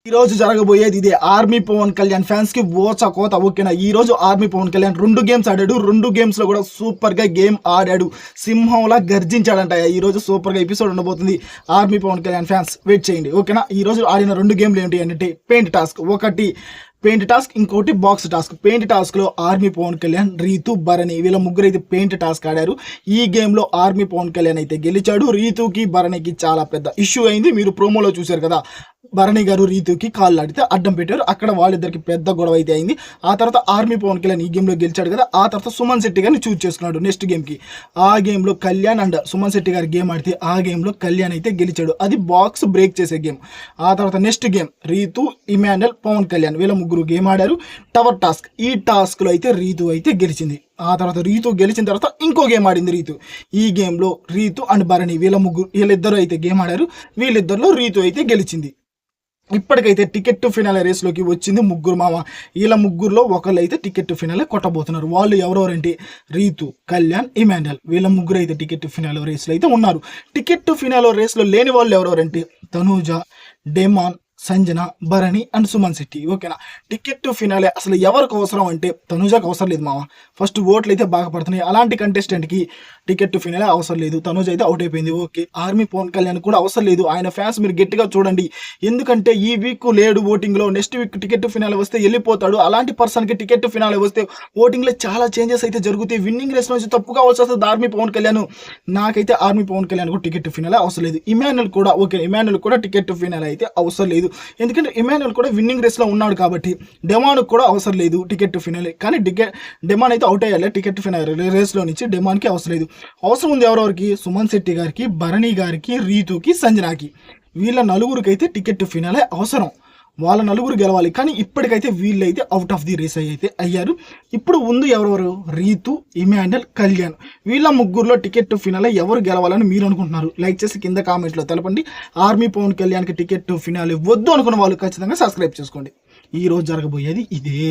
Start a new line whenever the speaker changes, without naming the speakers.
ఈ రోజు జరగబోయేది ఇదే. ఆర్మీ పవన్ కళ్యాణ్ ఫ్యాన్స్ కి ఓచ కోత. ఓకేనా, ఈ రోజు ఆర్మీ పవన్ కళ్యాణ్ 2 గేమ్స్ ఆడాడు. 2 గేమ్స్ లో కూడా సూపర్ గా గేమ్ ఆడాడు. సింహంలా గర్జించాడంట. ఈ రోజు సూపర్ గా ఎపిసోడ్ ఉండబోతుంది. Army Pawan Kalyan fans wait చేయండి. ఓకేనా, ఈ రోజు ఆడిన 2 గేమ్లు ఏంటి అంటే పెయింట్ టాస్క్, ఒకటి పెయింట్ టాస్క్, ఇంకోటి బాక్స్ టాస్క్. పెయింట్ టాస్క్ లో ఆర్మీ పవన్ కళ్యాణ్, రీతు, భరణి వీళ్ళ ముగ్గురు అయితే పెయింట్ టాస్క్ ఆడారు. ఈ గేమ్ లో ఆర్మీ పవన్ కళ్యాణ్ అయితే గెలిచాడు. రీతుకి భరణికి చాలా పెద్ద ఇష్యూ అయింది. మీరు ప్రోమోలో చూశారు కదా, భరణి గారు రీతుకి కాళ్ళు ఆడితే అడ్డం పెట్టారు. అక్కడ వాళ్ళిద్దరికి పెద్ద గొడవ అయితే అయింది. ఆ తర్వాత ఆర్మీ పవన్ కళ్యాణ్ ఈ గేమ్లో గెలిచాడు కదా. ఆ తర్వాత సుమన్ శెట్టి గారిని చూజ్ చేసుకున్నాడు నెక్స్ట్ గేమ్కి. ఆ గేమ్లో కళ్యాణ్ అండ్ సుమన్ శెట్టి గారి గేమ్ ఆడితే ఆ గేమ్లో కళ్యాణ్ అయితే గెలిచాడు. అది బాక్స్ బ్రేక్ చేసే గేమ్. ఆ తర్వాత నెక్స్ట్ గేమ్ రీతు, ఇమాన్యుయల్, పవన్ కళ్యాణ్ వీళ్ళ ముగ్గురు గేమ్ ఆడారు. టవర్ టాస్క్, ఈ టాస్క్లో అయితే రీతు అయితే గెలిచింది. ఆ తర్వాత రీతు గెలిచిన తర్వాత ఇంకో గేమ్ ఆడింది రీతు. ఈ గేమ్లో రీతు అండ్ భరణి వీళ్ళిద్దరూ అయితే గేమ్ ఆడారు. వీళ్ళిద్దరిలో రీతు అయితే గెలిచింది. ఇప్పటికైతే టికెట్ టు ఫినాలే రేస్లోకి వచ్చింది ముగ్గురు మామ. వీళ్ళ ముగ్గురులో ఒకళ్ళు అయితే టికెట్ టు ఫినాలే కొట్టబోతున్నారు. వాళ్ళు ఎవరెవరంటే రీతు, కళ్యాణ్, ఇమాన్యుయల్ వీళ్ళ ముగ్గురు అయితే టికెట్ టు ఫినాలే రేస్లో అయితే ఉన్నారు. టికెట్ టు ఫినాలే రేస్లో లేని వాళ్ళు ఎవరెవరంటే తనూజ, డెమాన్, సంజన, భరణి అండ్ సుమన్ శెట్టి. ఓకేనా, టికెట్ టు ఫినాలే అసలు ఎవరికి అవసరం అంటే తనూజకు అవసరం లేదు మామ. ఫస్ట్ ఓట్లు అయితే బాగా పడుతున్నాయి. అలాంటి కంటెస్టెంట్కి టికెట్ టు ఫినాలే అవసరం లేదు. తనూజ అయితే అవుట్ అయిపోయింది. ఓకే, ఆర్మీ పవన్ కళ్యాణ్ కూడా అవసరం లేదు. ఆయన ఫ్యాన్స్ మీరు గట్టిగా చూడండి. ఎందుకంటే ఈ వీక్ లేడు ఓటింగ్లో. Next week ticket to finale వస్తే వెళ్ళిపోతాడు. అలాంటి పర్సన్కి టికెట్ టు ఫినాలే వస్తే ఓటింగ్లో చాలా చేంజెస్ అయితే జరుగుతాయి. విన్నింగ్ రేస్ నుంచి తప్పు కావాల్సి వస్తుంది ఆర్మీ పవన్ కళ్యాణ్. నాకైతే ఆర్మీ పవన్ కళ్యాణ్ కూడా టికెట్ టు ఫినాలే అవసరం లేదు. ఇమాన్యుయల్ కూడా ఓకే, ఇమాన్యుయల్ కూడా టికెట్ టు ఫినాలే అయితే అవసరం లేదు. ఎందుకంటే ఇమాన్యుయల్ కూడా విన్నింగ్ రేస్లో ఉన్నాడు కాబట్టి. డెమాన్కి కూడా అవసరం లేదు టికెట్ టు ఫినాలే. కానీ డెమాన్ అయితే అవుట్ అయ్యాలి టికెట్ టు ఫినాలే రేస్లో నుంచి. డెమాన్కి అవసరం లేదు. అవసరం ఉంది ఎవరెవరికి? సుమన్ శెట్టి గారికి, భరణి గారికి, రీతుకి, సంజనాకి. వీళ్ళ నలుగురికి అయితే టికెట్ టు ఫినాలే అవసరం. వాళ్ళ నలుగురు గెలవాలి. కానీ ఇప్పటికైతే వీళ్ళైతే అవుట్ ఆఫ్ ది రేస్ అయితే అయ్యారు. ఇప్పుడు ఉంది ఎవరెవరు? రీతు, ఇమాన్యుయల్, కళ్యాణ్. వీళ్ళ ముగ్గురులో టికెట్ టు ఫినాలే ఎవరు గెలవాలని మీరు అనుకుంటున్నారు? లైక్ చేసి కింద కామెంట్లో తెలపండి. ఆర్మీ పవన్ కళ్యాణ్కి టికెట్ టు ఫినాలే వద్దు అనుకున్న వాళ్ళు ఖచ్చితంగా సబ్స్క్రైబ్ చేసుకోండి. ఈ రోజు జరగబోయేది ఇదే.